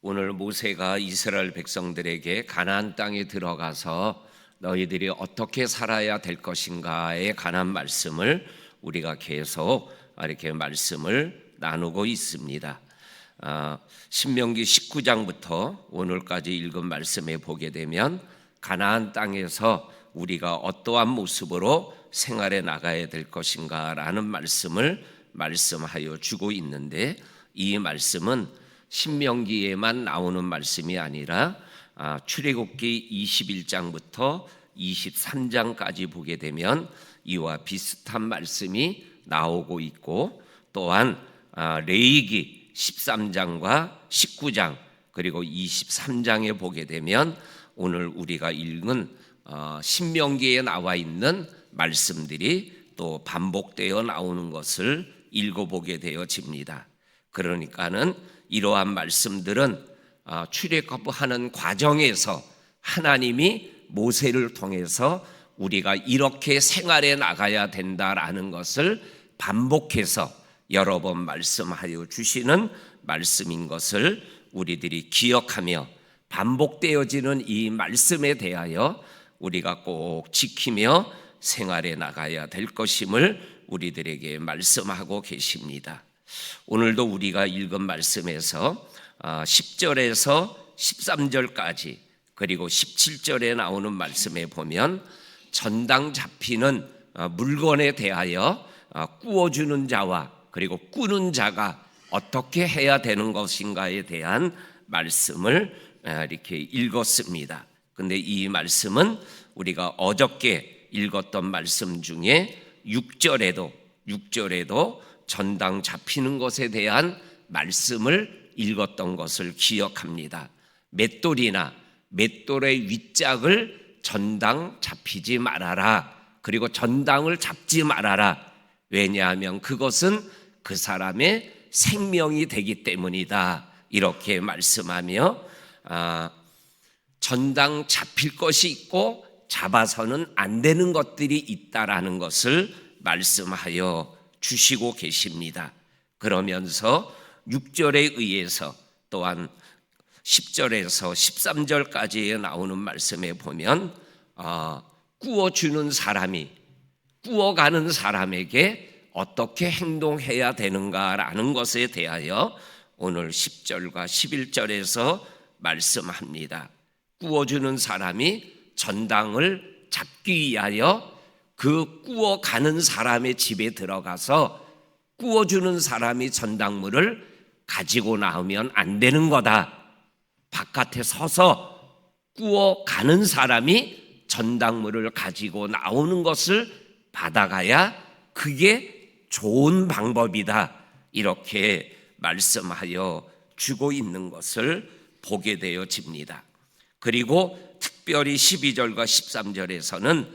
오늘 모세가 이스라엘 백성들에게 가나안 땅에 들어가서 너희들이 어떻게 살아야 될 것인가에 관한 말씀을 우리가 계속 이렇게 말씀을 나누고 있습니다. 신명기 19장부터 오늘까지 읽은 말씀에 보게 되면 가나안 땅에서 우리가 어떠한 모습으로 생활해 나가야 될 것인가라는 말씀을 말씀하여 주고 있는데, 이 말씀은 신명기에만 나오는 말씀이 아니라 출애굽기 21장부터 23장까지 보게 되면 이와 비슷한 말씀이 나오고 있고, 또한 레위기 13장과 19장 그리고 23장에 보게 되면 오늘 우리가 읽은 신명기에 나와 있는 말씀들이 또 반복되어 나오는 것을 읽어보게 되어집니다. 그러니까는 이러한 말씀들은 출애굽하는 과정에서 하나님이 모세를 통해서 우리가 이렇게 생활해 나가야 된다라는 것을 반복해서 여러 번 말씀하여 주시는 말씀인 것을 우리들이 기억하며, 반복되어지는 이 말씀에 대하여 우리가 꼭 지키며 생활해 나가야 될 것임을 우리들에게 말씀하고 계십니다. 오늘도 우리가 읽은 말씀에서 10절에서 13절까지 그리고 17절에 나오는 말씀에 보면 전당 잡히는 물건에 대하여 구워주는 자와 그리고 꾸는 자가 어떻게 해야 되는 것인가에 대한 말씀을 이렇게 읽었습니다. 근데 이 말씀은 우리가 어저께 읽었던 말씀 중에 6절에도 전당 잡히는 것에 대한 말씀을 읽었던 것을 기억합니다. 맷돌이나 맷돌의 윗짝을 전당 잡히지 말아라. 그리고 전당을 잡지 말아라. 왜냐하면 그것은 그 사람의 생명이 되기 때문이다. 이렇게 말씀하며 전당 잡힐 것이 있고 잡아서는 안 되는 것들이 있다라는 것을 말씀하여 주시고 계십니다. 그러면서 6절에 의해서 또한 10절에서 13절까지에 나오는 말씀에 보면 구워주는 사람이 구워가는 사람에게 어떻게 행동해야 되는가라는 것에 대하여 오늘 10절과 11절에서 말씀합니다. 구워주는 사람이 전당을 잡기 위하여 그 구워가는 사람의 집에 들어가서 구워주는 사람이 전당물을 가지고 나오면 안 되는 거다. 바깥에 서서 구워가는 사람이 전당물을 가지고 나오는 것을 받아가야 그게 좋은 방법이다. 이렇게 말씀하여 주고 있는 것을 보게 되어집니다. 그리고 특별히 12절과 13절에서는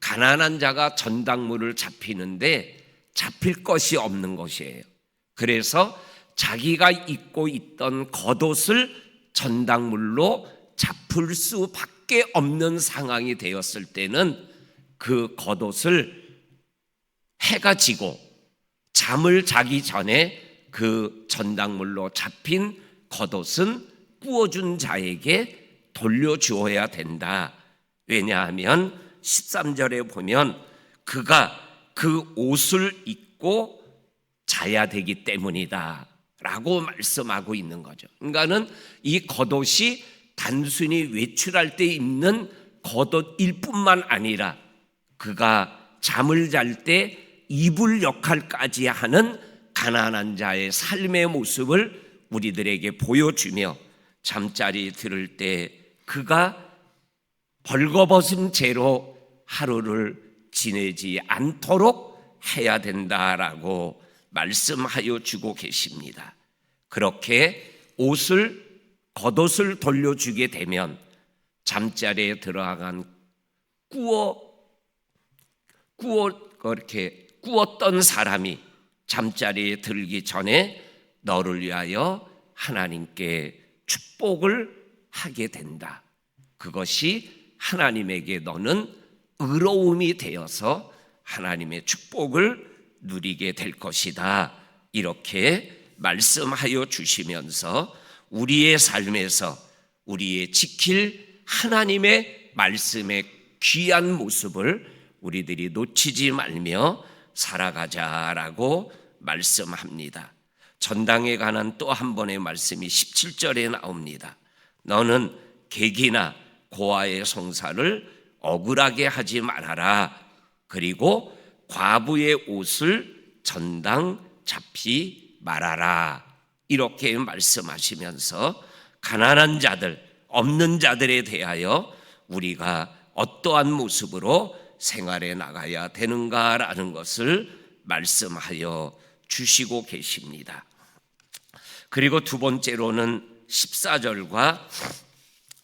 가난한 자가 전당물을 잡히는데 잡힐 것이 없는 것이에요. 그래서 자기가 입고 있던 겉옷을 전당물로 잡을 수밖에 없는 상황이 되었을 때는 그 겉옷을 해가 지고 잠을 자기 전에 그 전당물로 잡힌 겉옷은 구워준 자에게 돌려주어야 된다. 왜냐하면 13절에 보면 그가 그 옷을 입고 자야 되기 때문이다 라고 말씀하고 있는 거죠. 그러니까는 이 겉옷이 단순히 외출할 때 입는 겉옷일 뿐만 아니라 그가 잠을 잘 때 이불 역할까지 하는 가난한 자의 삶의 모습을 우리들에게 보여주며, 잠자리 들을 때 그가 벌거벗은 채로 하루를 지내지 않도록 해야 된다라고 말씀하여 주고 계십니다. 그렇게 겉옷을 돌려주게 되면 잠자리에 들어간 그렇게 구웠던 사람이 잠자리에 들기 전에 너를 위하여 하나님께 축복을 하게 된다. 그것이 하나님에게 너는 의로움이 되어서 하나님의 축복을 누리게 될 것이다. 이렇게 말씀하여 주시면서 우리의 삶에서 우리의 지킬 하나님의 말씀의 귀한 모습을 우리들이 놓치지 말며 살아가자라고 말씀합니다. 전당에 관한 또 한 번의 말씀이 17절에 나옵니다. 너는 객이나 고아의 송사를 억울하게 하지 말아라. 그리고 과부의 옷을 전당 잡지 말아라. 이렇게 말씀하시면서 가난한 자들, 없는 자들에 대하여 우리가 어떠한 모습으로 생활해 나가야 되는가라는 것을 말씀하여 주시고 계십니다. 그리고 두 번째로는 14절과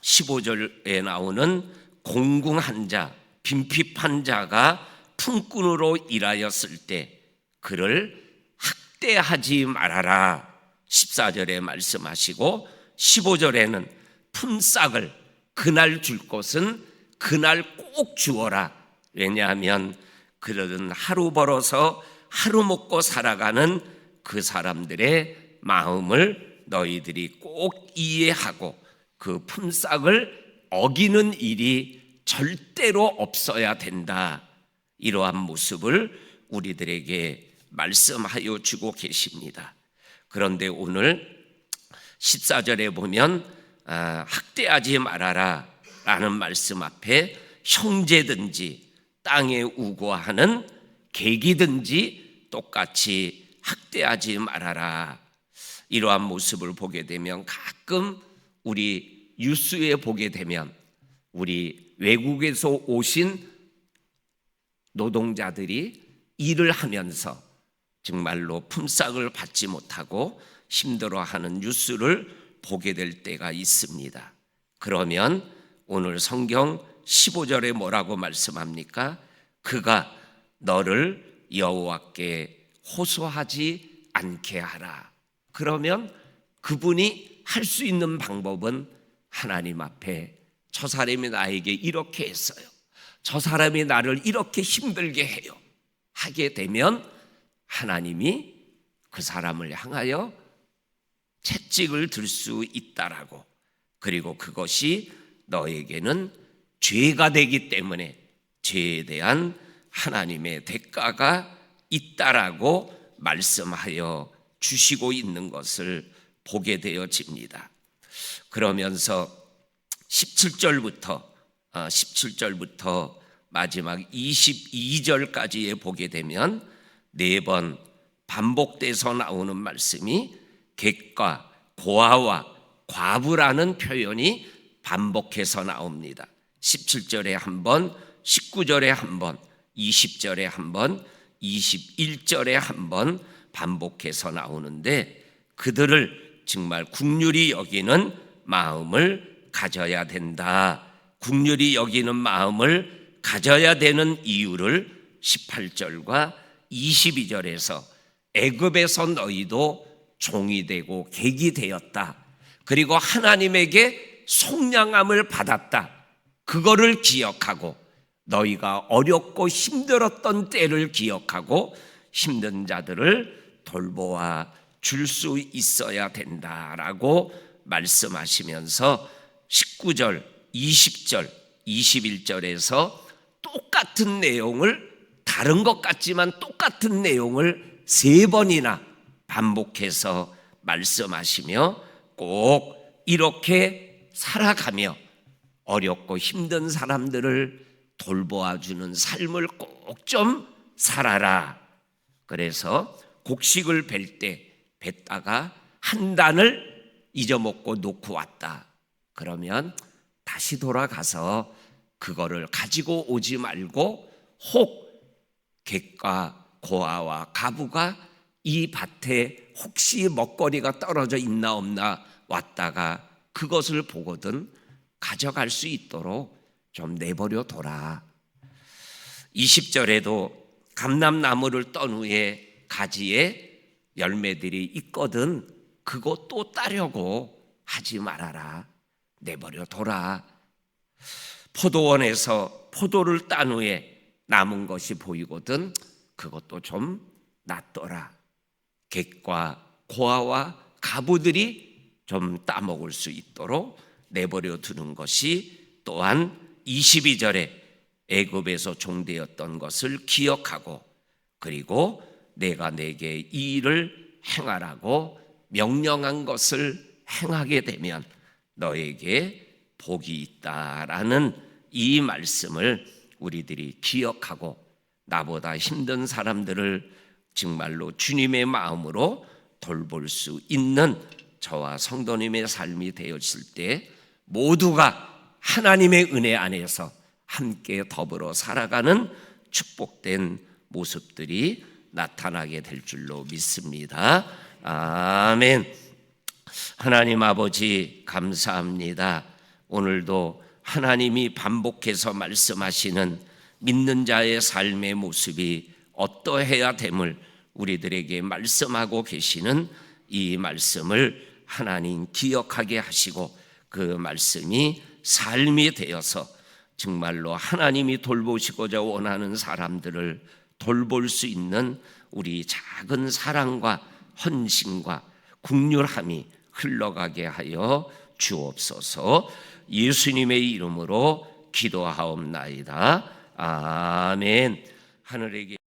15절에 나오는 공궁한 자, 빈핍한 자가 품꾼으로 일하였을 때 그를 학대하지 말아라. 14절에 말씀하시고 15절에는 품삯을 그날 줄 것은 그날 꼭 주어라. 왜냐하면 그들은 하루 벌어서 하루 먹고 살아가는 그 사람들의 마음을 너희들이 꼭 이해하고 그 품삯을 어기는 일이 절대로 없어야 된다. 이러한 모습을 우리들에게 말씀하여 주고 계십니다. 그런데 오늘 14절에 보면 학대하지 말아라 라는 말씀 앞에 형제든지 땅에 우고하는 객이든지 똑같이 학대하지 말아라. 이러한 모습을 보게 되면 가끔 우리 뉴스에 보게 되면 우리 외국에서 오신 노동자들이 일을 하면서 정말로 품삯을 받지 못하고 힘들어하는 뉴스를 보게 될 때가 있습니다. 그러면 오늘 성경 15절에 뭐라고 말씀합니까? 그가 너를 여호와께 호소하지 않게 하라. 그러면 그분이 할 수 있는 방법은 하나님 앞에 저 사람이 나에게 이렇게 했어요, 저 사람이 나를 이렇게 힘들게 해요 하게 되면 하나님이 그 사람을 향하여 채찍을 들 수 있다라고, 그리고 그것이 너에게는 죄가 되기 때문에 죄에 대한 하나님의 대가가 있다라고 말씀하여 주시고 있는 것을 보게 되어집니다. 그러면서 17절부터 마지막 22절까지에 보게 되면 4번 반복돼서 나오는 말씀이 객과 고아와 과부라는 표현이 반복해서 나옵니다. 17절에 한 번, 19절에 한 번, 20절에 한 번, 21절에 한 번 반복해서 나오는데 그들을 정말 긍휼히 여기는 마음을 가져야 된다. 긍휼히 여기는 마음을 가져야 되는 이유를 18절과 22절에서 애굽에서 너희도 종이 되고 객이 되었다. 그리고 하나님에게 속량함을 받았다. 그거를 기억하고 너희가 어렵고 힘들었던 때를 기억하고 힘든 자들을 돌보아 줄 수 있어야 된다라고 말씀하시면서 19절, 20절, 21절에서 똑같은 내용을, 다른 것 같지만 똑같은 내용을 3번이나 반복해서 말씀하시며 꼭 이렇게 살아가며 어렵고 힘든 사람들을 돌보아주는 삶을 꼭 좀 살아라. 그래서 곡식을 벨 때 뱉다가 한 단을 잊어먹고 놓고 왔다. 그러면 다시 돌아가서 그거를 가지고 오지 말고 혹 객과 고아와 가부가 이 밭에 혹시 먹거리가 떨어져 있나 없나 왔다가 그것을 보거든 가져갈 수 있도록 좀 내버려 둬라. 20절에도 감람나무를 떤 후에 가지에 열매들이 있거든 그거 또 따려고 하지 말아라. 내버려 둬라. 포도원에서 포도를 딴 후에 남은 것이 보이거든 그것도 좀 놔둬라. 객과 고아와 가부들이 좀 따먹을 수 있도록 내버려 두는 것이, 또한 22절에 애굽에서 종되었던 것을 기억하고, 그리고 내가 내게 이 일을 행하라고 명령한 것을 행하게 되면 너에게 복이 있다라는 이 말씀을 우리들이 기억하고, 나보다 힘든 사람들을 정말로 주님의 마음으로 돌볼 수 있는 저와 성도님의 삶이 되었을 때 모두가 하나님의 은혜 안에서 함께 더불어 살아가는 축복된 모습들이 나타나게 될 줄로 믿습니다. 아멘. 하나님 아버지 감사합니다. 오늘도 하나님이 반복해서 말씀하시는 믿는 자의 삶의 모습이 어떠해야 됨을 우리들에게 말씀하고 계시는 이 말씀을 하나님 기억하게 하시고, 그 말씀이 삶이 되어서 정말로 하나님이 돌보시고자 원하는 사람들을 돌볼 수 있는 우리 작은 사랑과 헌신과 긍휼함이 흘러가게 하여 주옵소서. 예수님의 이름으로 기도하옵나이다. 아멘. 하늘에게